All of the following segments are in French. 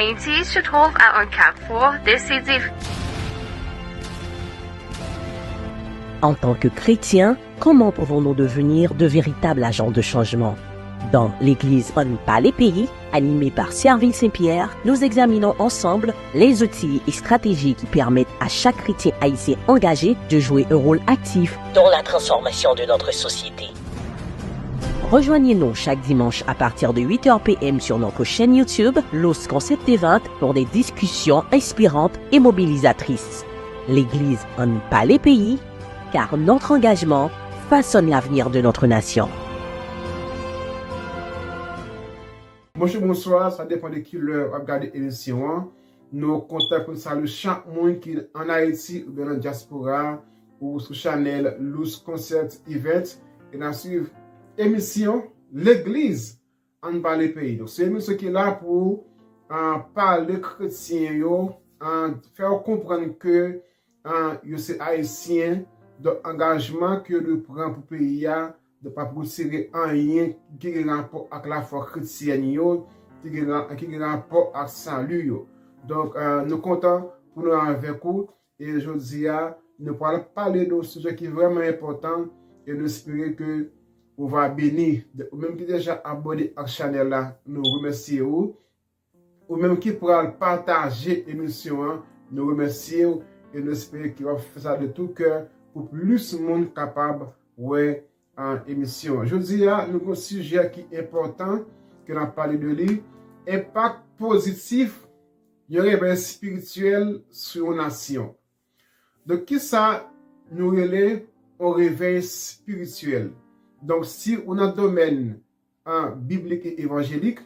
Haïti se trouve à un carrefour décisif. En tant que chrétiens, comment pouvons-nous devenir de véritables agents de changement? Dans l'Église On pas les pays, animée par Serville Saint-Pierre, nous examinons ensemble les outils et stratégies qui permettent à chaque chrétien haïtien engagé de jouer un rôle actif dans la transformation de notre société. Rejoignez-nous chaque dimanche à partir de 8h PM sur notre chaîne YouTube Los Concept Event pour des discussions inspirantes et mobilisatrices. L'Église On pas les pays, car notre engagement façonne l'avenir de notre nation. Bonjour, bonsoir, ça dépend de qui l'heure regarder l'émission. Nous comptons pour saluer chaque monde qui est en Haïti ou bien en diaspora ou sur Chanel Los Concept Event et dans suivre émission l'Église en bas les pays. Donc c'est une émission qui est là pour parler chrétien faire comprendre que c'est haïtien d'engagement que nous prenons pour le pays de ne pas tirer en rien qui a rapport avec la foi chrétienne, qui a rapport avec le salut. Donc, nous comptons pour nous avec vous. Et je dis, nous allons parler d'un sujet qui est vraiment important et nous espérons que vous va bénir. Ou même qui déjà abonné à la chaîne là, nous remercions. Ou même qui pourra partager l'émission, nous remercions et nous espérons qu'il va faire ça de tout cœur pour plus de monde capable ouais en émission. Je dis là, nous avons un sujet qui est important, que l'on parle de lui, impact positif, il y a un réveil spirituel sur une nation. Donc, qui ça nous relève au réveil spirituel? Donc, si on a un domaine biblique et évangélique,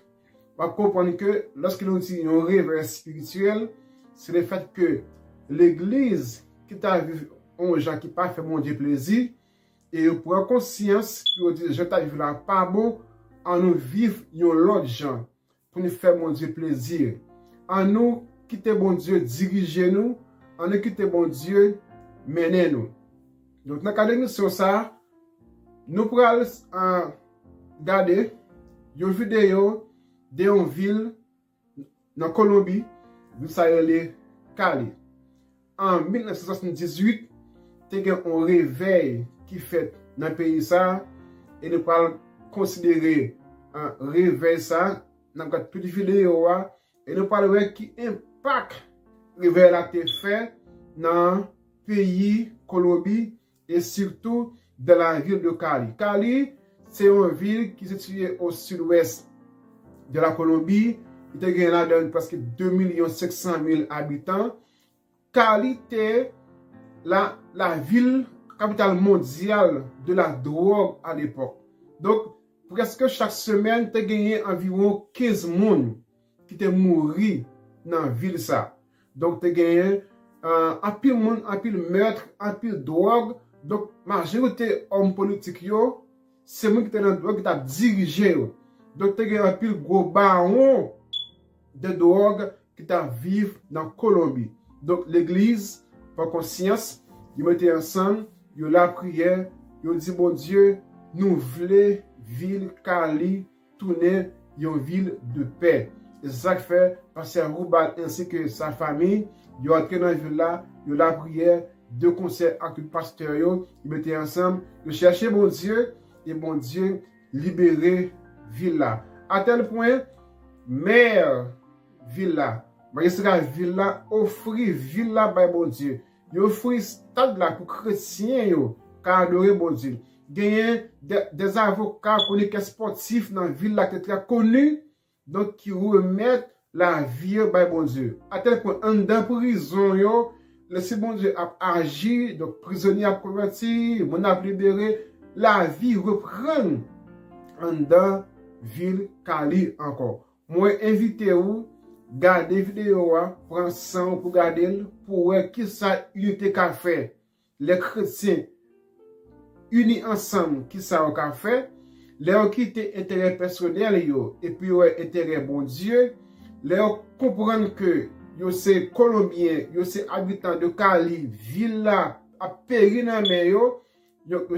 on va comprendre que lorsque nous disons un réveil spirituel, c'est le fait que l'Église qui t'a vu un gens qui pas fait mon Dieu plaisir, et vous prend conscience que vous dites, je t'ai vu là pas bon, en nous vivre l'autre gens, pour nous faire mon Dieu plaisir. En nous quitter mon Dieu, diriger nous, en nous quitter mon Dieu, mener nous. Donc, dans le cadre sur ça, nous pourrons regarder une vidéo d'une ville dans Colombie, vous savez, Cali. En 1978, il y a un réveil qui fait dans le pays ça, et nous allons considérer un réveil ça, dans le cadre de toute vidéo, et nous allons voir qui impact le réveil a été fait dans le pays Colombie et surtout dans la ville de Cali. Cali, c'est une ville qui est située au sud-ouest de la Colombie. Il y a presque 2 500 000 habitants. Cali était la ville capitale mondiale de la drogue à l'époque. Donc, presque chaque semaine, tu as gagné environ 15 personnes qui étaient morts dans la ville. Donc, tu as gagné un pile monde, un pile meurtre, un pile drogue. Donc, la majorité hommes politiques, c'est moi qui étais dans la drogue qui t'a dirigé. Donc, tu as gagné un pile gros baron de drogue qui t'a vécu dans Colombie. Donc, l'église, par conscience, ils mettaient ensemble, ils ont la prière, ils ont dit, bon Dieu, nous voulons ville Cali tourner une ville de paix. Et c'est ça que fait Pasteur Roubal ainsi que sa famille, ils ont entré dans la ville là, ils ont la prière, deux conseils avec le pasteur, ils mettaient ensemble, ils cherchaient bon Dieu, et bon Dieu libérer ville là. À tel point, maire ville là, la ville là, offrir ville là par bon Dieu. Il offrir stade là pour chrétiens car adorer bon Dieu. Gagner des avocats connus sportifs dans la ville là qui est très connu, donc qui remettent la vie par bon Dieu. À tel point en dans prison le bon Dieu a agi, donc prisonnier a converti, mon a libéré, la vie reprend en dans ville Cali encore. Moi invité vous garder vidéo prendre sang pour garder pour voir qui ça unité qu'a fait les chrétiens unis ensemble qui ça qu'a fait les qui était intérêt personnel et puis intérêt bon Dieu les comprendre que yo c'est colombien yo c'est habitant de Cali ville là a péri dans mer yo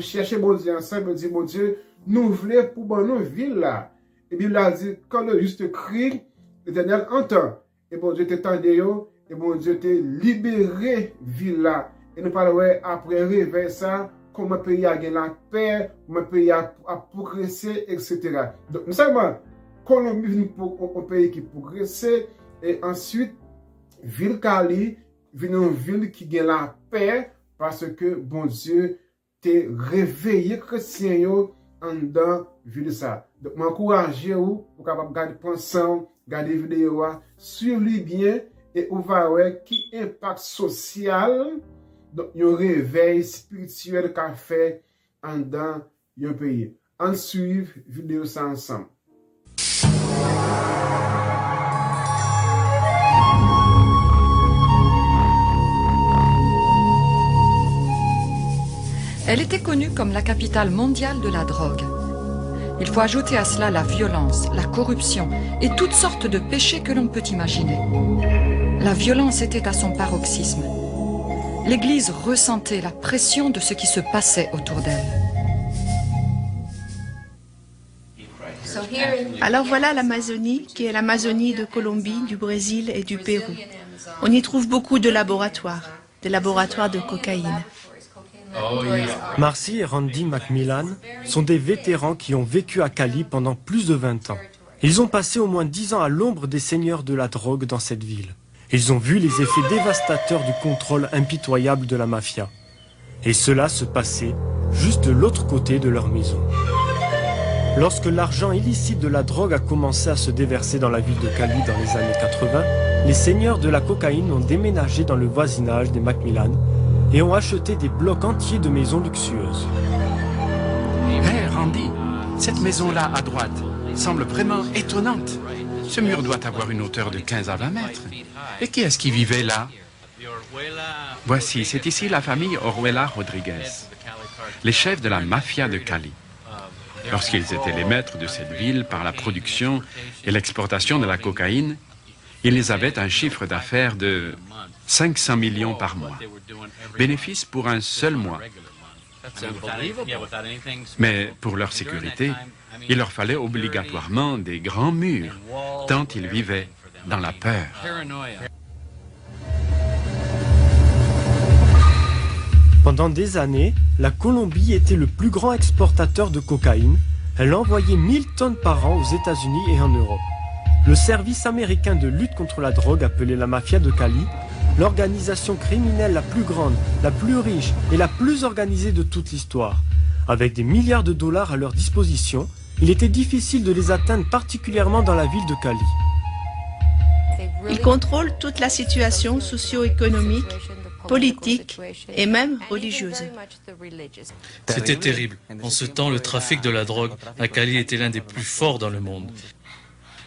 chercher bon Dieu ensemble dit bon Dieu nous voulons pour bon nous ville là et puis là dit quand le juste cri l'Éternel entend. et bon Dieu t'étendait yo, et bon Dieu t'est libéré ville là. Et nous parlons après réveil ça, comment le pays a gagné la paix, comment le pays a progressé, etc. Donc, nous savons, Colombie est un pays qui progresse, et ensuite, ville Cali, une ville qui gagne la paix, parce que, bon Dieu, t'es réveillé chrétien en dedans ville ça. Donc, m'encourager vous pour capable garder pensant, garder vidéo, suivre bien, et vous voir qui impact social. Donc, il y a un réveil spirituel qu'a fait en dans un pays. On suit la vidéo ça ensemble. Elle était connue comme la capitale mondiale de la drogue. Il faut ajouter à cela la violence, la corruption et toutes sortes de péchés que l'on peut imaginer. La violence était à son paroxysme. L'Église ressentait la pression de ce qui se passait autour d'elle. Alors voilà l'Amazonie, qui est l'Amazonie de Colombie, du Brésil et du Pérou. On y trouve beaucoup de laboratoires de cocaïne. Marcy et Randy Macmillan sont des vétérans qui ont vécu à Cali pendant plus de 20 ans. Ils ont passé au moins 10 ans à l'ombre des seigneurs de la drogue dans cette ville. Ils ont vu les effets dévastateurs du contrôle impitoyable de la mafia. Et cela se passait juste de l'autre côté de leur maison. Lorsque l'argent illicite de la drogue a commencé à se déverser dans la ville de Cali dans les années 80, les seigneurs de la cocaïne ont déménagé dans le voisinage des Macmillan et ont acheté des blocs entiers de maisons luxueuses. Hé, Randy, cette maison-là à droite semble vraiment étonnante. Ce mur doit avoir une hauteur de 15 à 20 mètres. Et qui est-ce qui vivait là? Voici, c'est ici la famille Oruela Rodriguez, les chefs de la mafia de Cali. Lorsqu'ils étaient les maîtres de cette ville par la production et l'exportation de la cocaïne, ils avaient un chiffre d'affaires de 500 millions par mois. Bénéfice pour un seul mois. Mais pour leur sécurité, il leur fallait obligatoirement des grands murs, tant ils vivaient dans la peur. Pendant des années, la Colombie était le plus grand exportateur de cocaïne. Elle envoyait 1000 tonnes par an aux États-Unis et en Europe. Le service américain de lutte contre la drogue, appelé la mafia de Cali, l'organisation criminelle la plus grande, la plus riche et la plus organisée de toute l'histoire. Avec des milliards de dollars à leur disposition, il était difficile de les atteindre, particulièrement dans la ville de Cali. Ils contrôlent toute la situation socio-économique, politique et même religieuse. C'était terrible. En ce temps, le trafic de la drogue à Cali était l'un des plus forts dans le monde.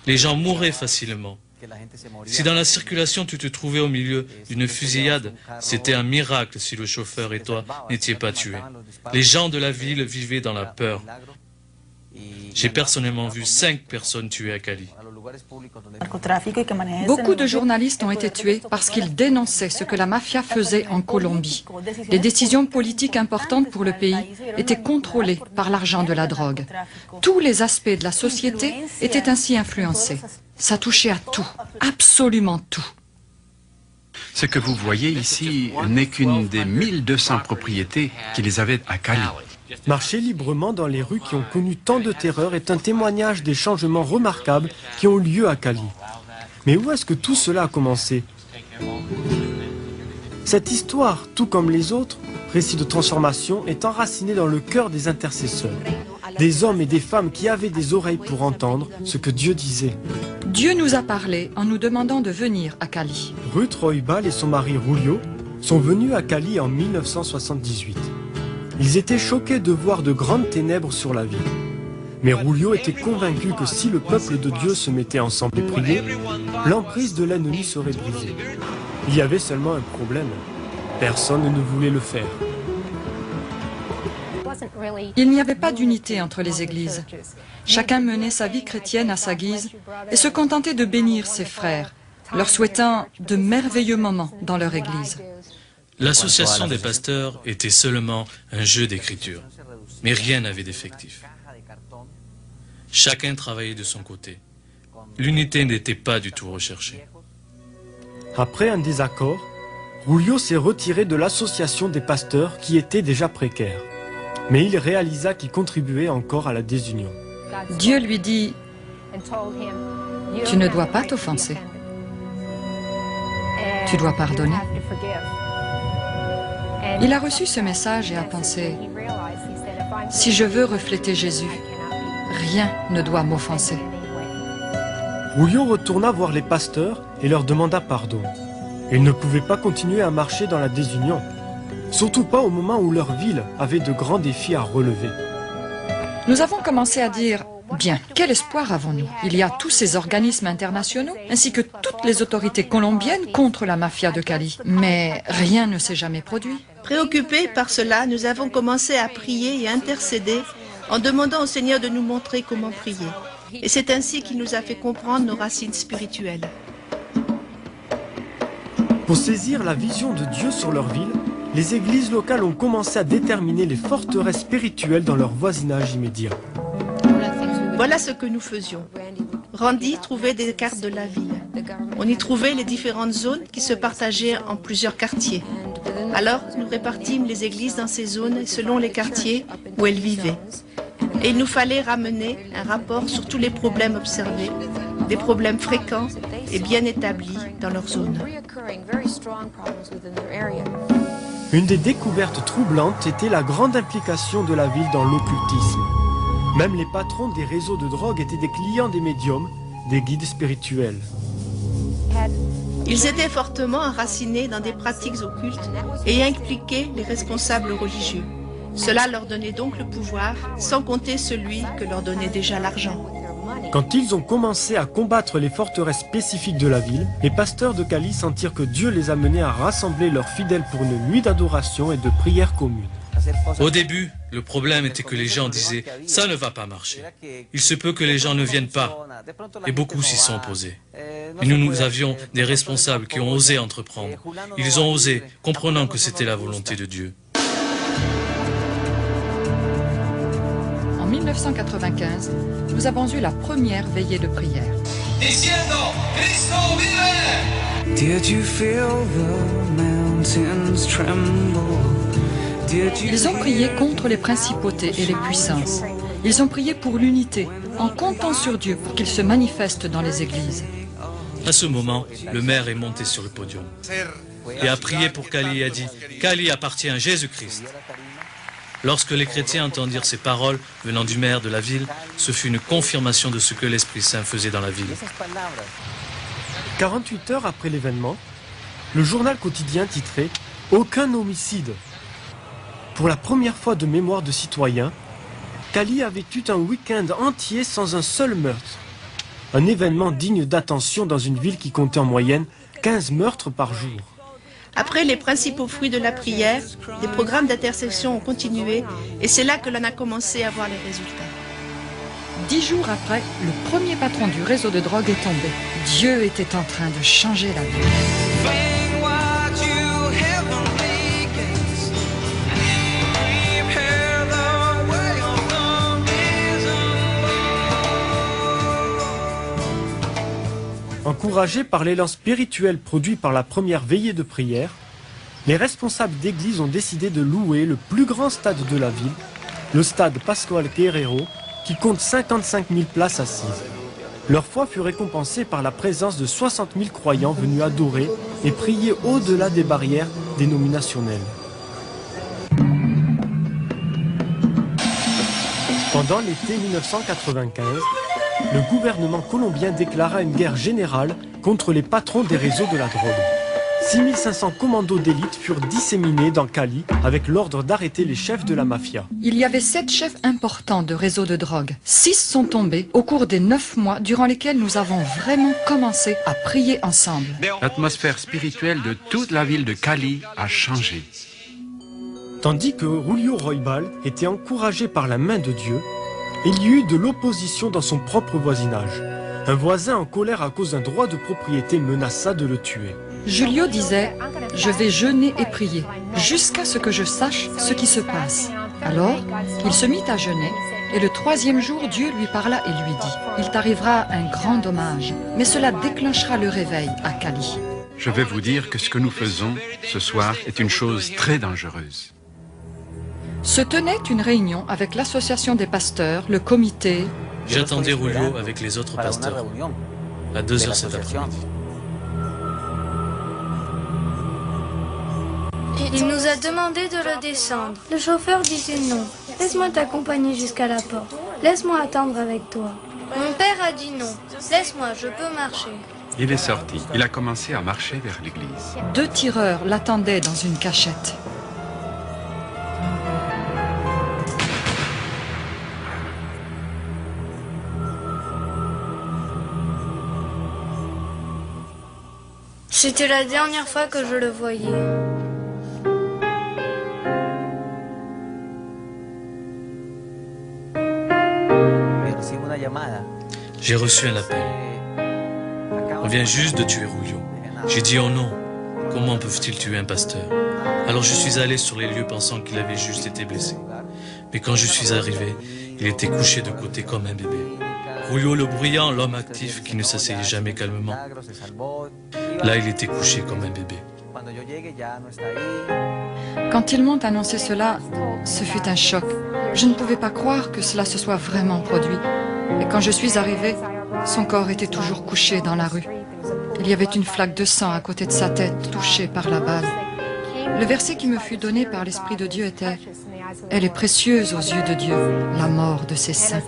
Les gens mouraient facilement. Si dans la circulation tu te trouvais au milieu d'une fusillade, c'était un miracle si le chauffeur et toi n'étiez pas tués. Les gens de la ville vivaient dans la peur. J'ai personnellement vu 5 personnes tuées à Cali. Beaucoup de journalistes ont été tués parce qu'ils dénonçaient ce que la mafia faisait en Colombie. Les décisions politiques importantes pour le pays étaient contrôlées par l'argent de la drogue. Tous les aspects de la société étaient ainsi influencés. Ça touchait à tout, absolument tout. Ce que vous voyez ici n'est qu'une des 1200 propriétés qu'ils avaient à Cali. Marcher librement dans les rues qui ont connu tant de terreur est un témoignage des changements remarquables qui ont lieu à Cali. Mais où est-ce que tout cela a commencé? Cette histoire, tout comme les autres, récit de transformation, est enracinée dans le cœur des intercesseurs. Des hommes et des femmes qui avaient des oreilles pour entendre ce que Dieu disait. Dieu nous a parlé en nous demandant de venir à Cali. Ruth Roybal et son mari Julio sont venus à Cali en 1978. Ils étaient choqués de voir de grandes ténèbres sur la ville. Mais Julio était convaincu que si le peuple de Dieu se mettait ensemble et priait, l'emprise de l'ennemi serait brisée. Il y avait seulement un problème. Personne ne voulait le faire. Il n'y avait pas d'unité entre les églises. Chacun menait sa vie chrétienne à sa guise et se contentait de bénir ses frères, leur souhaitant de merveilleux moments dans leur église. L'association des pasteurs était seulement un jeu d'écriture, mais rien n'avait d'effectif. Chacun travaillait de son côté. L'unité n'était pas du tout recherchée. Après un désaccord, Julio s'est retiré de l'association des pasteurs qui était déjà précaire. Mais il réalisa qu'il contribuait encore à la désunion. Dieu lui dit, tu ne dois pas t'offenser. Tu dois pardonner. Il a reçu ce message et a pensé, si je veux refléter Jésus, rien ne doit m'offenser. Julio retourna voir les pasteurs et leur demanda pardon. Il ne pouvait pas continuer à marcher dans la désunion, surtout pas au moment où leur ville avait de grands défis à relever. Nous avons commencé à dire, bien, quel espoir avons-nous? Il y a tous ces organismes internationaux, ainsi que toutes les autorités colombiennes contre la mafia de Cali. Mais rien ne s'est jamais produit. Préoccupés par cela, nous avons commencé à prier et intercéder en demandant au Seigneur de nous montrer comment prier. Et c'est ainsi qu'il nous a fait comprendre nos racines spirituelles. Pour saisir la vision de Dieu sur leur ville, les églises locales ont commencé à déterminer les forteresses spirituelles dans leur voisinage immédiat. Voilà ce que nous faisions. Randy trouvait des cartes de la ville. On y trouvait les différentes zones qui se partageaient en plusieurs quartiers. Alors, nous répartîmes les églises dans ces zones selon les quartiers où elles vivaient. Et il nous fallait ramener un rapport sur tous les problèmes observés, des problèmes fréquents et bien établis dans leur zone. Une des découvertes troublantes était la grande implication de la ville dans l'occultisme. Même les patrons des réseaux de drogue étaient des clients des médiums, des guides spirituels. Ils étaient fortement enracinés dans des pratiques occultes et impliquaient les responsables religieux. Cela leur donnait donc le pouvoir, sans compter celui que leur donnait déjà l'argent. Quand ils ont commencé à combattre les forteresses spécifiques de la ville, les pasteurs de Cali sentirent que Dieu les amenait à rassembler leurs fidèles pour une nuit d'adoration et de prière commune. Au début, le problème était que les gens disaient « ça ne va pas marcher ». Il se peut que les gens ne viennent pas. Et beaucoup s'y sont opposés. Et nous avions des responsables qui ont osé entreprendre. Ils ont osé, comprenant que c'était la volonté de Dieu. En 1995, nous avons eu la première veillée de prière. Did you feel the mountains tremble? Ils ont prié contre les principautés et les puissances. Ils ont prié pour l'unité, en comptant sur Dieu pour qu'il se manifeste dans les églises. À ce moment, le maire est monté sur le podium et a prié pour Cali et a dit « Cali appartient à Jésus-Christ ». Lorsque les chrétiens entendirent ces paroles venant du maire de la ville, ce fut une confirmation de ce que l'Esprit Saint faisait dans la ville. 48 heures après l'événement, le journal quotidien titrait « Aucun homicide ». Pour la première fois de mémoire de citoyens, Cali avait eu un week-end entier sans un seul meurtre. Un événement digne d'attention dans une ville qui comptait en moyenne 15 meurtres par jour. Après les principaux fruits de la prière, des programmes d'intercession ont continué et c'est là que l'on a commencé à voir les résultats. 10 jours après, le premier patron du réseau de drogue est tombé. Dieu était en train de changer la ville. Encouragés par l'élan spirituel produit par la première veillée de prière, les responsables d'église ont décidé de louer le plus grand stade de la ville, le stade Pascual Guerrero, qui compte 55 000 places assises. Leur foi fut récompensée par la présence de 60 000 croyants venus adorer et prier au-delà des barrières dénominationnelles. Pendant l'été 1995, le gouvernement colombien déclara une guerre générale contre les patrons des réseaux de la drogue. 6500 commandos d'élite furent disséminés dans Cali avec l'ordre d'arrêter les chefs de la mafia. Il y avait 7 chefs importants de réseaux de drogue. 6 sont tombés au cours des 9 mois durant lesquels nous avons vraiment commencé à prier ensemble. L'atmosphère spirituelle de toute la ville de Cali a changé. Tandis que Julio Roybal était encouragé par la main de Dieu, il y eut de l'opposition dans son propre voisinage. Un voisin en colère à cause d'un droit de propriété menaça de le tuer. Julio disait « Je vais jeûner et prier jusqu'à ce que je sache ce qui se passe ». Alors, il se mit à jeûner et le 3e jour, Dieu lui parla et lui dit « Il t'arrivera un grand dommage, mais cela déclenchera le réveil à Cali ». Je vais vous dire que ce que nous faisons ce soir est une chose très dangereuse. Se tenait une réunion avec l'association des pasteurs, le comité. J'attendais Julio avec les autres pasteurs à 2h cet après-midi. Il nous a demandé de le descendre. Le chauffeur disait non. Laisse-moi t'accompagner jusqu'à la porte. Laisse-moi attendre avec toi. Mon père a dit non. Laisse-moi, je peux marcher. Il est sorti. Il a commencé à marcher vers l'église. 2 tireurs l'attendaient dans une cachette. C'était la dernière fois que je le voyais. J'ai reçu un appel. On vient juste de tuer Julio. J'ai dit oh non, comment peuvent-ils tuer un pasteur? Alors je suis allé sur les lieux pensant qu'il avait juste été blessé. Mais quand je suis arrivé, il était couché de côté comme un bébé. Julio le bruyant, l'homme actif qui ne s'asseyait jamais calmement. Là, il était couché comme un bébé. Quand ils m'ont annoncé cela, ce fut un choc. Je ne pouvais pas croire que cela se soit vraiment produit. Et quand je suis arrivée, son corps était toujours couché dans la rue. Il y avait une flaque de sang à côté de sa tête, touchée par la balle. Le verset qui me fut donné par l'Esprit de Dieu était « Elle est précieuse aux yeux de Dieu, la mort de ses saints. »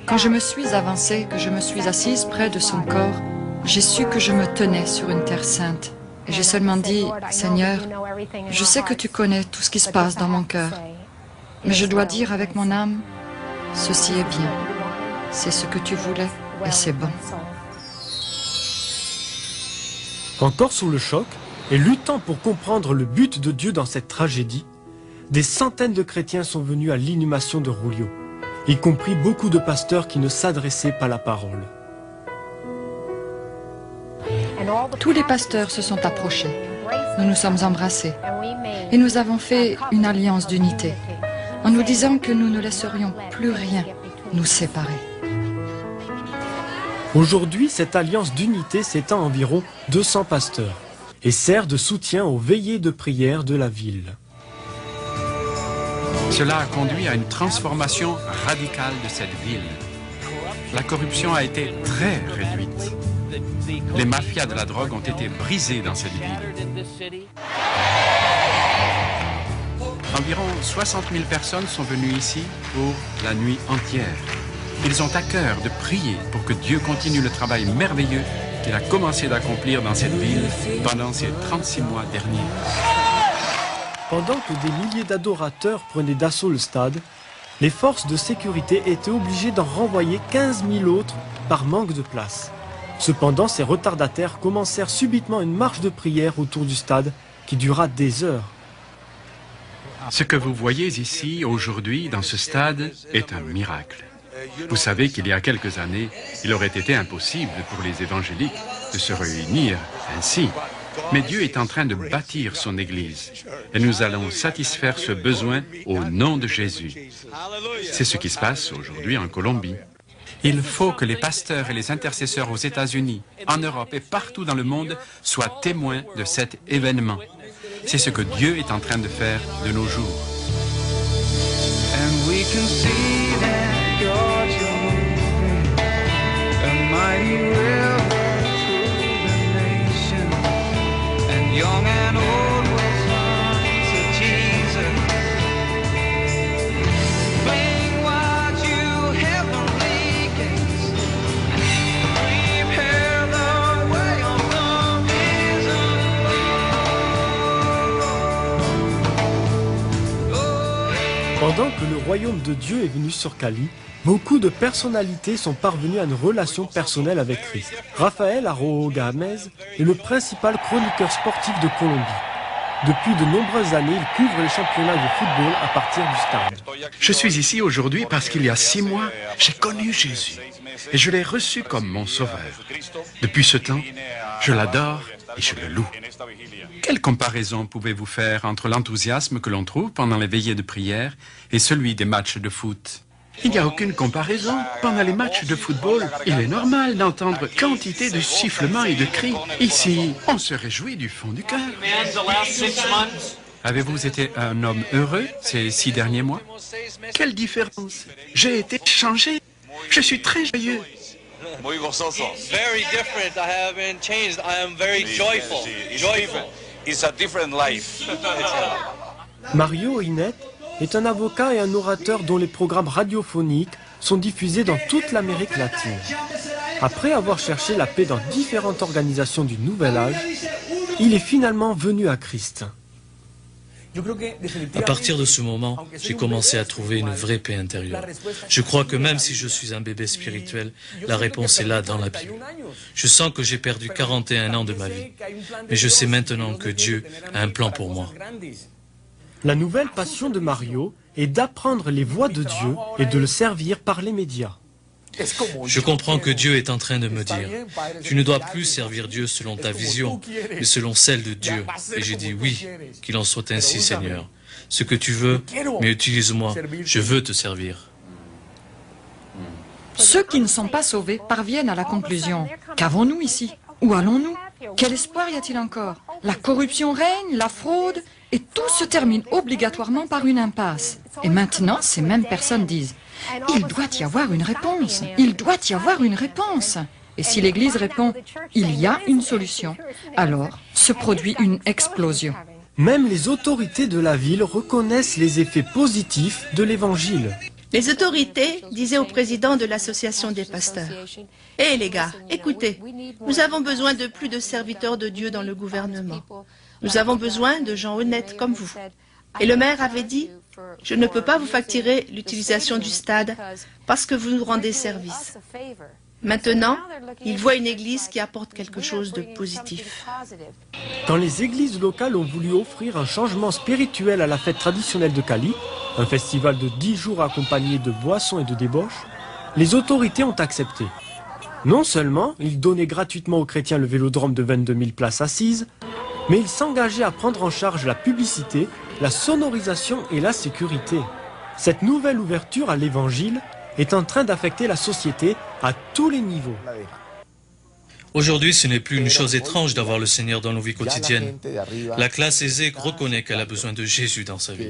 Quand je me suis avancée, que je me suis assise près de son corps, j'ai su que je me tenais sur une terre sainte. Et j'ai seulement dit « Seigneur, je sais que tu connais tout ce qui se passe dans mon cœur. Mais je dois dire avec mon âme, ceci est bien. C'est ce que tu voulais et c'est bon. » Encore sous le choc, et luttant pour comprendre le but de Dieu dans cette tragédie, des centaines de chrétiens sont venus à l'inhumation de Julio, y compris beaucoup de pasteurs qui ne s'adressaient pas la parole. Tous les pasteurs se sont approchés. Nous nous sommes embrassés. Et nous avons fait une alliance d'unité, en nous disant que nous ne laisserions plus rien nous séparer. Aujourd'hui, cette alliance d'unité s'étend à environ 200 pasteurs et sert de soutien aux veillées de prière de la ville. Cela a conduit à une transformation radicale de cette ville. La corruption a été très réduite. Les mafias de la drogue ont été brisées dans cette ville. Environ 60 000 personnes sont venues ici pour la nuit entière. Ils ont à cœur de prier pour que Dieu continue le travail merveilleux qu'il a commencé d'accomplir dans cette ville pendant ces 36 mois derniers. Pendant que des milliers d'adorateurs prenaient d'assaut le stade, les forces de sécurité étaient obligées d'en renvoyer 15 000 autres par manque de place. Cependant, ces retardataires commencèrent subitement une marche de prière autour du stade qui dura des heures. Ce que vous voyez ici aujourd'hui dans ce stade est un miracle. Vous savez qu'il y a quelques années, il aurait été impossible pour les évangéliques de se réunir ainsi. Mais Dieu est en train de bâtir son Église et nous allons satisfaire ce besoin au nom de Jésus. C'est ce qui se passe aujourd'hui en Colombie. Il faut que les pasteurs et les intercesseurs aux États-Unis, en Europe et partout dans le monde soient témoins de cet événement. C'est ce que Dieu est en train de faire de nos jours. And we can see that God's moving a mighty river through the nation, and young and old will turn to Jesus. Bring what you heavenly gates, prepare the way of the risen Lord. Pendant que le royaume de Dieu est venu sur Cali, beaucoup de personnalités sont parvenues à une relation personnelle avec Christ. Rafael Arroyo Gamez est le principal chroniqueur sportif de Colombie. Depuis de nombreuses années, il couvre les championnats de football à partir du stade. Je suis ici aujourd'hui parce qu'il y a 6 mois, j'ai connu Jésus et je l'ai reçu comme mon sauveur. Depuis ce temps, je l'adore et je le loue. Quelle comparaison pouvez-vous faire entre l'enthousiasme que l'on trouve pendant les veillées de prière et celui des matchs de foot? Il n'y a aucune comparaison. Pendant les matchs de football, il est normal d'entendre quantité de sifflements et de cris. Ici, on se réjouit du fond du cœur. Avez-vous été un homme heureux ces 6 derniers mois? Quelle différence! J'ai été changé. Je suis très joyeux. Muy gozoso. Very different. I haven't changed. I am very joyful. Joyful. It's a different life. Mario Oinet est un avocat et un orateur dont les programmes radiophoniques sont diffusés dans toute l'Amérique latine. Après avoir cherché la paix dans différentes organisations du Nouvel Âge, il est finalement venu à Christ. À partir de ce moment, j'ai commencé à trouver une vraie paix intérieure. Je crois que même si je suis un bébé spirituel, la réponse est là dans la Bible. Je sens que j'ai perdu 41 ans de ma vie, mais je sais maintenant que Dieu a un plan pour moi. La nouvelle passion de Mario est d'apprendre les voies de Dieu et de le servir par les médias. Je comprends que Dieu est en train de me dire, tu ne dois plus servir Dieu selon ta vision, mais selon celle de Dieu. Et j'ai dit oui, qu'il en soit ainsi, Seigneur. Ce que tu veux, mais utilise-moi, je veux te servir. Ceux qui ne sont pas sauvés parviennent à la conclusion. Qu'avons-nous ici? Où allons-nous? Quel espoir y a-t-il encore? La corruption règne, la fraude, et tout se termine obligatoirement par une impasse. Et maintenant, ces mêmes personnes disent, il doit y avoir une réponse, il doit y avoir une réponse. Et si l'Église répond, il y a une solution, alors se produit une explosion. Même les autorités de la ville reconnaissent les effets positifs de l'Évangile. Les autorités disaient au président de l'association des pasteurs, « Hé les gars, écoutez, nous avons besoin de plus de serviteurs de Dieu dans le gouvernement. Nous avons besoin de gens honnêtes comme vous. » Et le maire avait dit, « Je ne peux pas vous facturer l'utilisation du stade parce que vous nous rendez service. » Maintenant, il voit une église qui apporte quelque chose de positif. Quand les églises locales ont voulu offrir un changement spirituel à la fête traditionnelle de Cali, un festival de 10 jours accompagné de boissons et de débauches, les autorités ont accepté. Non seulement ils donnaient gratuitement aux chrétiens le vélodrome de 22 000 places assises, mais ils s'engageaient à prendre en charge la publicité, la sonorisation et la sécurité. Cette nouvelle ouverture à l'évangile est en train d'affecter la société à tous les niveaux. Aujourd'hui, ce n'est plus une chose étrange d'avoir le Seigneur dans nos vies quotidiennes. La classe aisée reconnaît qu'elle a besoin de Jésus dans sa vie.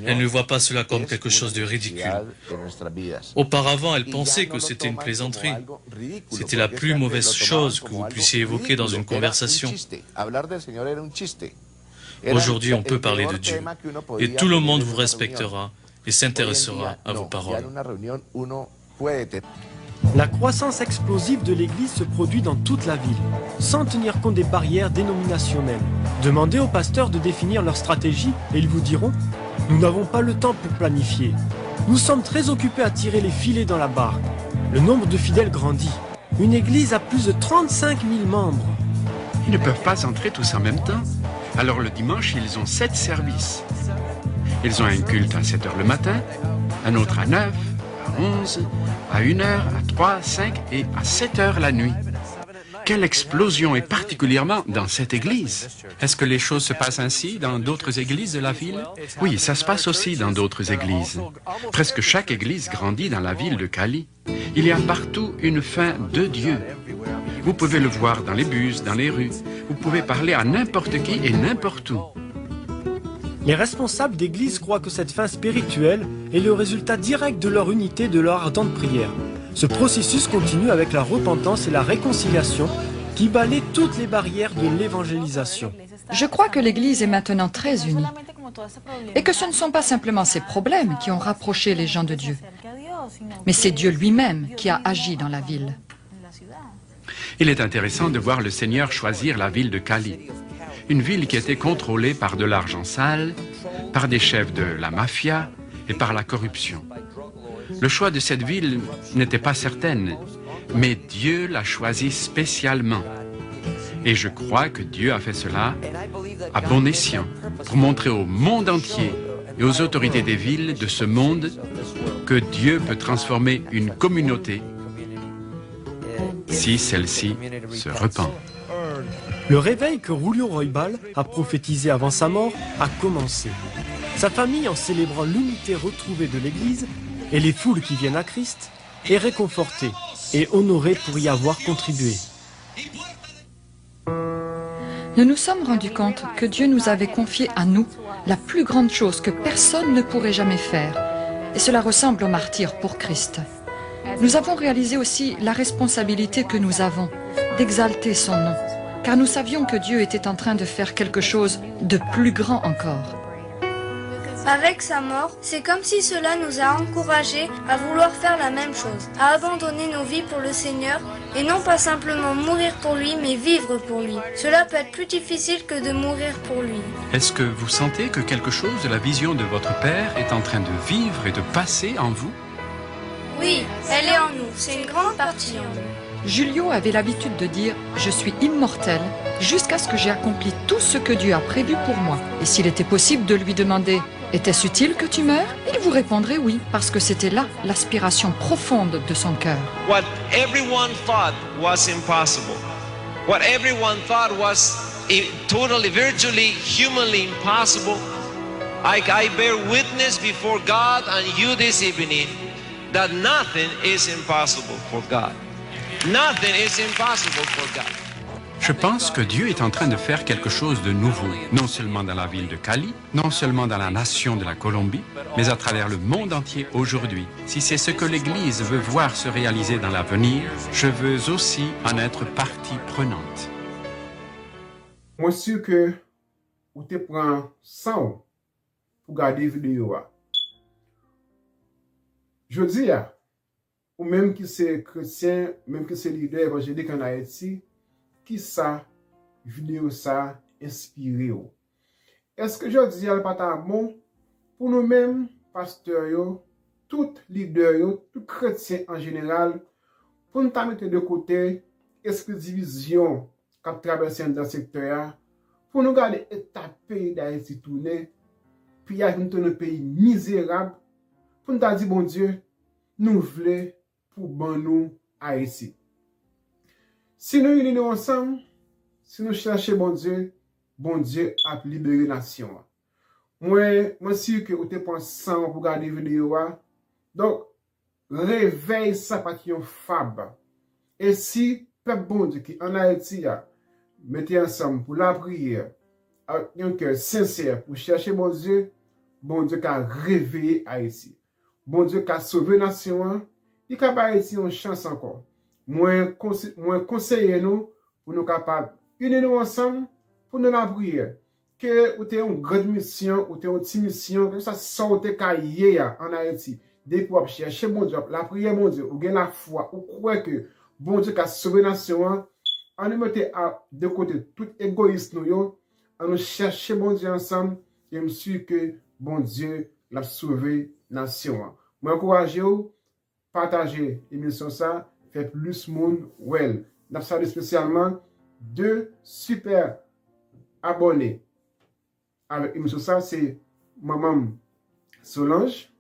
Elle ne voit pas cela comme quelque chose de ridicule. Auparavant, elle pensait que c'était une plaisanterie. C'était la plus mauvaise chose que vous puissiez évoquer dans une conversation. Aujourd'hui, on peut parler de Dieu. Et tout le monde vous respectera et s'intéressera à vos paroles. La croissance explosive de l'Église se produit dans toute la ville, sans tenir compte des barrières dénominationnelles. Demandez aux pasteurs de définir leur stratégie et ils vous diront « Nous n'avons pas le temps pour planifier. Nous sommes très occupés à tirer les filets dans la barque. Le nombre de fidèles grandit. Une Église a plus de 35 000 membres. » Ils ne peuvent pas entrer tous en même temps. Alors le dimanche, ils ont 7 services. Ils ont un culte à 7 heures le matin, un autre à 9, à 11, à 1 heure, à 3, 5 et à 7 heures la nuit. Quelle explosion, et particulièrement dans cette église. Est-ce que les choses se passent ainsi dans d'autres églises de la ville? Oui, ça se passe aussi dans d'autres églises. Presque chaque église grandit dans la ville de Cali. Il y a partout une faim de Dieu. Vous pouvez le voir dans les bus, dans les rues. Vous pouvez parler à n'importe qui et n'importe où. Les responsables d'église croient que cette faim spirituelle est le résultat direct de leur unité, de leur ardente prière. Ce processus continue avec la repentance et la réconciliation qui balaient toutes les barrières de l'évangélisation. Je crois que l'Église est maintenant très unie et que ce ne sont pas simplement ses problèmes qui ont rapproché les gens de Dieu, mais c'est Dieu lui-même qui a agi dans la ville. Il est intéressant de voir le Seigneur choisir la ville de Cali. Une ville qui était contrôlée par de l'argent sale, par des chefs de la mafia et par la corruption. Le choix de cette ville n'était pas certain, mais Dieu l'a choisie spécialement. Et je crois que Dieu a fait cela à bon escient, pour montrer au monde entier et aux autorités des villes de ce monde que Dieu peut transformer une communauté si celle-ci se repent. Le réveil que Julio Roybal a prophétisé avant sa mort a commencé. Sa famille, en célébrant l'unité retrouvée de l'Église, et les foules qui viennent à Christ est réconfortée et honorée pour y avoir contribué. Nous nous sommes rendus compte que Dieu nous avait confié à nous la plus grande chose que personne ne pourrait jamais faire. Et cela ressemble au martyr pour Christ. Nous avons réalisé aussi la responsabilité que nous avons d'exalter son nom, car nous savions que Dieu était en train de faire quelque chose de plus grand encore. Avec sa mort, c'est comme si cela nous a encouragés à vouloir faire la même chose, à abandonner nos vies pour le Seigneur et non pas simplement mourir pour lui, mais vivre pour lui. Cela peut être plus difficile que de mourir pour lui. Est-ce que vous sentez que quelque chose de la vision de votre Père est en train de vivre et de passer en vous? Oui, elle est en nous, c'est une grande partie en nous. Julio avait l'habitude de dire « Je suis immortel jusqu'à ce que j'ai accompli tout ce que Dieu a prévu pour moi. » Et s'il était possible de lui demander « Était-ce utile que tu meurs ?» il vous répondrait oui, parce que c'était là l'aspiration profonde de son cœur. What everyone thought was impossible, what everyone thought was totally, virtually, humanly impossible, I bear witness before God and you this evening that nothing is impossible for God. Nothing is impossible for God. Je pense que Dieu est en train de faire quelque chose de nouveau, non seulement dans la ville de Cali, non seulement dans la nation de la Colombie, mais à travers le monde entier aujourd'hui. Si c'est ce que l'Église veut voir se réaliser dans l'avenir, je veux aussi en être partie prenante. Moi sûr que vous te prend 100 pour garder vidéo. Je dis, ou même qui c'est chrétien, même qui c'est leader évangélique en Haïti, qui ça, vidéo ça, inspiré ou. Est-ce que je dis, pas tant bon, pour nous-mêmes, pasteurs, tout leader, tout chrétien en général, pour nous mettre de côté, est-ce que division qui traverse dans le secteur, pour nous garder l'état pays d'Haïti tourné, puis il y a un pays misérable, pour nous dire, bon Dieu, nous voulons pour ban nous Haïti. Si nous unissons ensemble, si nous cherchons bon Dieu a libéré la nation. Moi, sûr que vous te pensez pour regarder la vidéo. Donc, réveille ça pas qui est fab. Et si, peuple bon Dieu qui en Haïti, mettez ensemble pour la prière, avec un cœur sincère pour chercher bon Dieu qui a réveillé Haïti. Bon Dieu qui a sauvé la nation, il a Haïti une chance encore. Moi, conseiller nous pour nous capables unir nous ensemble pour nous la prière. Que vous avez une grande mission, ou une petite mission, que ça sorte en Haïti. Dès que vous cherchez bon Dieu, la prière, bon Dieu, vous avez la foi, vous croyez que bon Dieu a sauvé la nation, on nous mettez de côté tout égoïste, on nous chercher bon Dieu ensemble, et je suis sûr que bon Dieu l'a sauvé la nation. Moi, encouragez-vous, partagez l'émission ça, fait plus monde well. Nous avons spécialement 2 super abonnés. Avec l'émission ça, c'est maman Solange,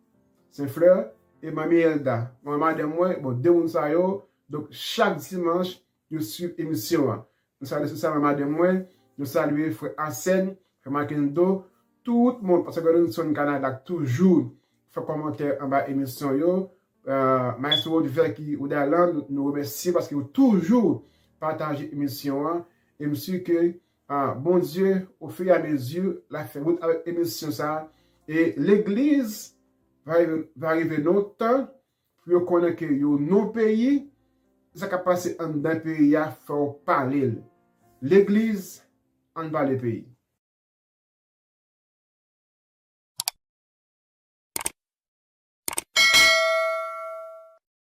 Saint-Fleur, et mamie Elda. Maman de moi, bon, 2 personnes yo. Donc, chaque dimanche, je suis émission. Nous saluons ça, maman de moi. Nous saluons frère Arsène, frère Makendo, tout le monde, parce que nous sommes au Canada, toujours fait commentaire en bas émission yo. Maestro Rodver qui ou d'Alan nous remercie parce qu'il toujours partagé l'émission et monsieur que bon Dieu au fur et à mesure la fait route avec l'émission ça et l'église va arriver notre temps pour connaître que nos pays ça qui passe dans le pays il faut parler l'église en bas les pays.